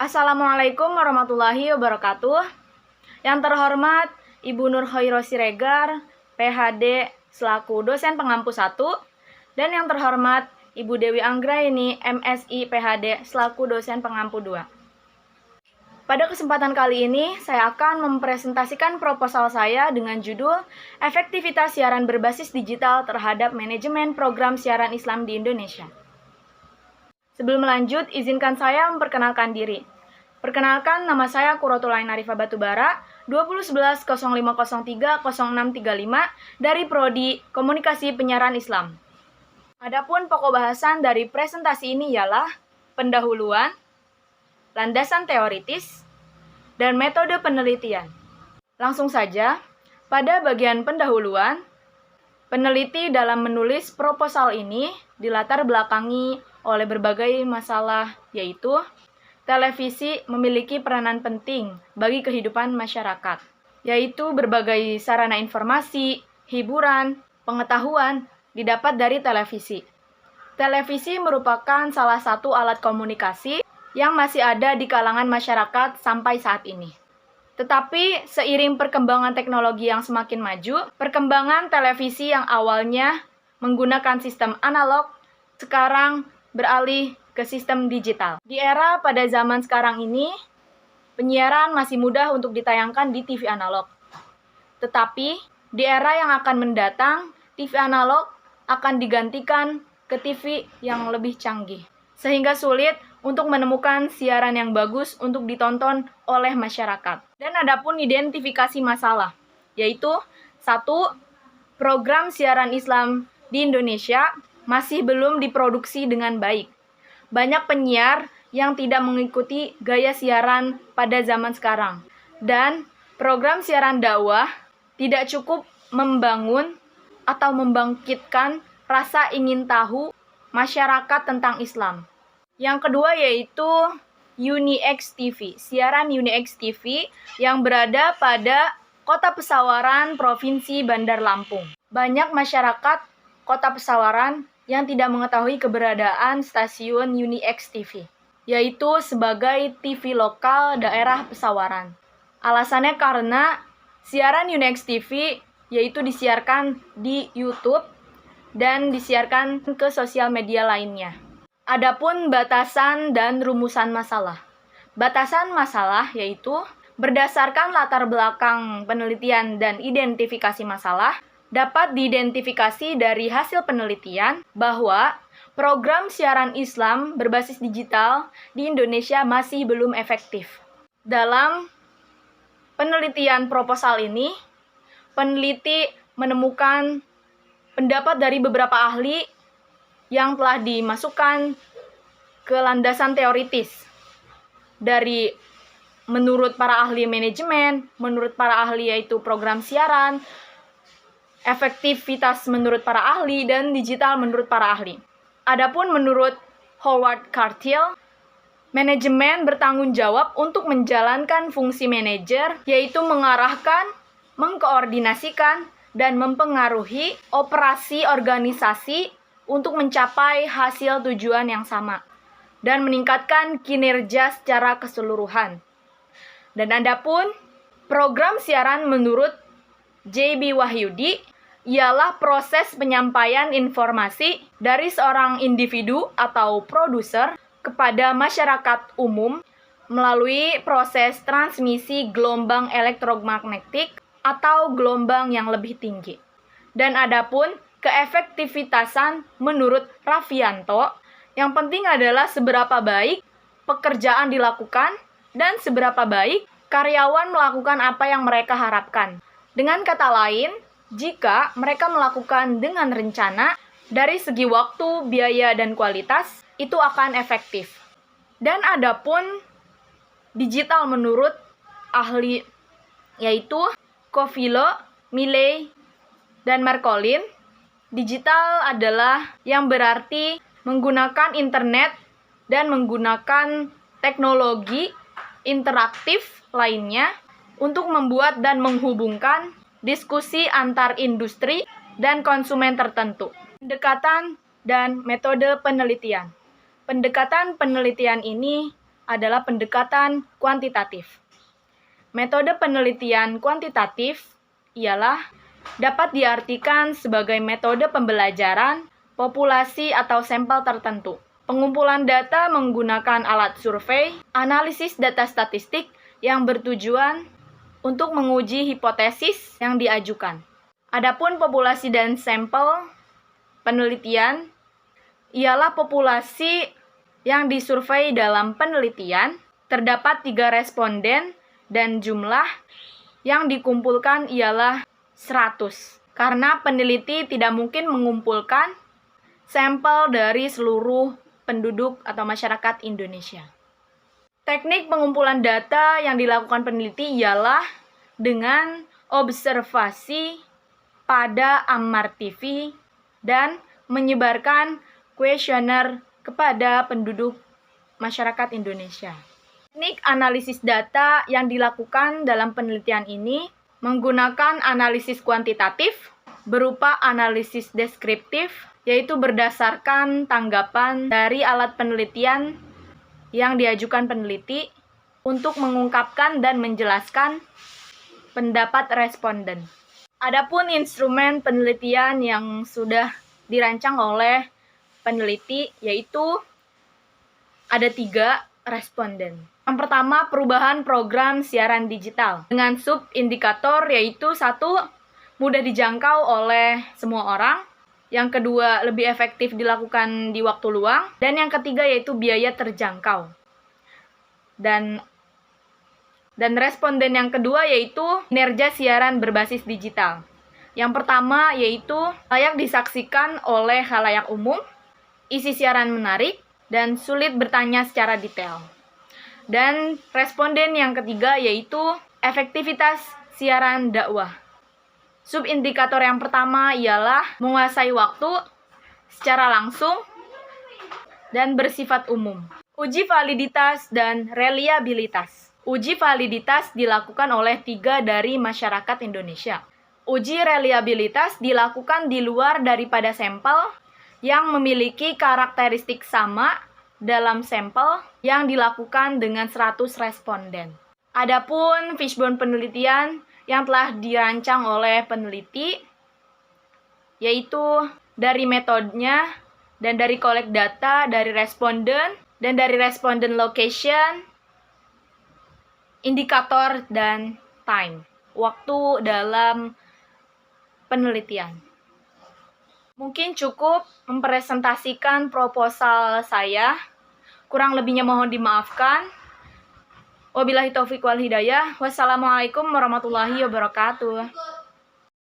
Assalamualaikum warahmatullahi wabarakatuh. Yang terhormat Ibu Nur Khoiro Siregar, PhD selaku dosen pengampu 1, dan yang terhormat Ibu Dewi Anggraini, MSI PhD selaku dosen pengampu 2. Pada kesempatan kali ini, saya akan mempresentasikan proposal saya dengan judul Efektivitas Siaran Berbasis Digital Terhadap Manajemen Program Siaran Islam di Indonesia. Sebelum lanjut, izinkan saya memperkenalkan diri. Perkenalkan, nama saya Qurratul Ain Arifah Batubara, 2011-0503-0635 dari Prodi Komunikasi Penyiaran Islam. Adapun pokok bahasan dari presentasi ini ialah pendahuluan, landasan teoritis, dan metode penelitian. Langsung saja, pada bagian pendahuluan, peneliti dalam menulis proposal ini dilatar belakangi oleh berbagai masalah, yaitu televisi memiliki peranan penting bagi kehidupan masyarakat, yaitu berbagai sarana informasi, hiburan, pengetahuan didapat dari televisi. Televisi merupakan salah satu alat komunikasi yang masih ada di kalangan masyarakat sampai saat ini. Tetapi seiring perkembangan teknologi yang semakin maju, perkembangan televisi yang awalnya menggunakan sistem analog sekarang beralih ke sistem digital. Di era pada zaman sekarang ini, penyiaran masih mudah untuk ditayangkan di TV analog. Tetapi, di era yang akan mendatang, TV analog akan digantikan ke TV yang lebih canggih. Sehingga sulit untuk menemukan siaran yang bagus untuk ditonton oleh masyarakat. Dan adapun identifikasi masalah, yaitu 1. Program siaran Islam di Indonesia masih belum diproduksi dengan baik. Banyak penyiar yang tidak mengikuti gaya siaran pada zaman sekarang. Dan program siaran dakwah tidak cukup membangun atau membangkitkan rasa ingin tahu masyarakat tentang Islam. Yang kedua yaitu UniX TV, siaran UniX TV yang berada pada Kota Pesawaran, Provinsi Bandar Lampung. Banyak masyarakat Kota Pesawaran yang tidak mengetahui keberadaan stasiun UniX TV, yaitu sebagai TV lokal daerah Pesawaran. Alasannya karena siaran UniX TV yaitu disiarkan di YouTube dan disiarkan ke sosial media lainnya. Adapun batasan dan rumusan masalah. Batasan masalah yaitu berdasarkan latar belakang penelitian dan identifikasi masalah, dapat diidentifikasi dari hasil penelitian bahwa program siaran Islam berbasis digital di Indonesia masih belum efektif. Dalam penelitian proposal ini, peneliti menemukan pendapat dari beberapa ahli yang telah dimasukkan ke landasan teoritis. Dari menurut para ahli manajemen, menurut para ahli yaitu program siaran, efektivitas menurut para ahli, dan digital menurut para ahli. Adapun menurut Howard Cartier, manajemen bertanggung jawab untuk menjalankan fungsi manajer, yaitu mengarahkan, mengkoordinasikan, dan mempengaruhi operasi organisasi untuk mencapai hasil tujuan yang sama, dan meningkatkan kinerja secara keseluruhan. Dan adapun program siaran menurut J.B. Wahyudi ialah proses penyampaian informasi dari seorang individu atau produser kepada masyarakat umum melalui proses transmisi gelombang elektromagnetik atau gelombang yang lebih tinggi. Dan adapun keefektivitasan menurut Raffianto, yang penting adalah seberapa baik pekerjaan dilakukan dan seberapa baik karyawan melakukan apa yang mereka harapkan. Dengan kata lain, jika mereka melakukan dengan rencana, dari segi waktu, biaya, dan kualitas, itu akan efektif. Dan adapun digital menurut ahli yaitu Covilo, Milley, dan Marcolin, digital adalah yang berarti menggunakan internet dan menggunakan teknologi interaktif lainnya untuk membuat dan menghubungkan diskusi antar industri dan konsumen tertentu. Pendekatan dan metode penelitian. Pendekatan penelitian ini adalah pendekatan kuantitatif. Metode penelitian kuantitatif ialah dapat diartikan sebagai metode pembelajaran populasi atau sampel tertentu. Pengumpulan data menggunakan alat survei, analisis data statistik yang bertujuan untuk menguji hipotesis yang diajukan. Adapun populasi dan sampel penelitian ialah populasi yang disurvei dalam penelitian, terdapat 3 responden dan jumlah yang dikumpulkan ialah 100. Karena peneliti tidak mungkin mengumpulkan sampel dari seluruh penduduk atau masyarakat Indonesia. Teknik pengumpulan data yang dilakukan peneliti ialah dengan observasi pada Ammar TV dan menyebarkan kuesioner kepada penduduk masyarakat Indonesia. Teknik analisis data yang dilakukan dalam penelitian ini menggunakan analisis kuantitatif berupa analisis deskriptif, yaitu berdasarkan tanggapan dari alat penelitian yang diajukan peneliti untuk mengungkapkan dan menjelaskan pendapat responden. Adapun instrumen penelitian yang sudah dirancang oleh peneliti yaitu ada 3 responden. Yang pertama, perubahan program siaran digital dengan sub-indikator yaitu 1, mudah dijangkau oleh semua orang. Yang kedua, lebih efektif dilakukan di waktu luang. Dan yang ketiga yaitu biaya terjangkau. Dan responden yang kedua yaitu kinerja siaran berbasis digital. Yang pertama yaitu layak disaksikan oleh khalayak umum, isi siaran menarik, dan sulit bertanya secara detail. Dan responden yang ketiga yaitu efektivitas siaran dakwah. Subindikator yang pertama ialah menguasai waktu secara langsung dan bersifat umum. Uji validitas dan reliabilitas. Uji validitas dilakukan oleh 3 dari masyarakat Indonesia. Uji reliabilitas dilakukan di luar daripada sampel yang memiliki karakteristik sama dalam sampel yang dilakukan dengan 100 responden. Adapun fishbone penelitian yang telah dirancang oleh peneliti yaitu dari metodenya dan dari collect data dari responden dan dari responden location, indikator dan time, waktu dalam penelitian. Mungkin cukup mempresentasikan proposal saya. Kurang lebihnya mohon dimaafkan. Wabillahi taufiq wal hidayah. Wassalamualaikum warahmatullahi wabarakatuh.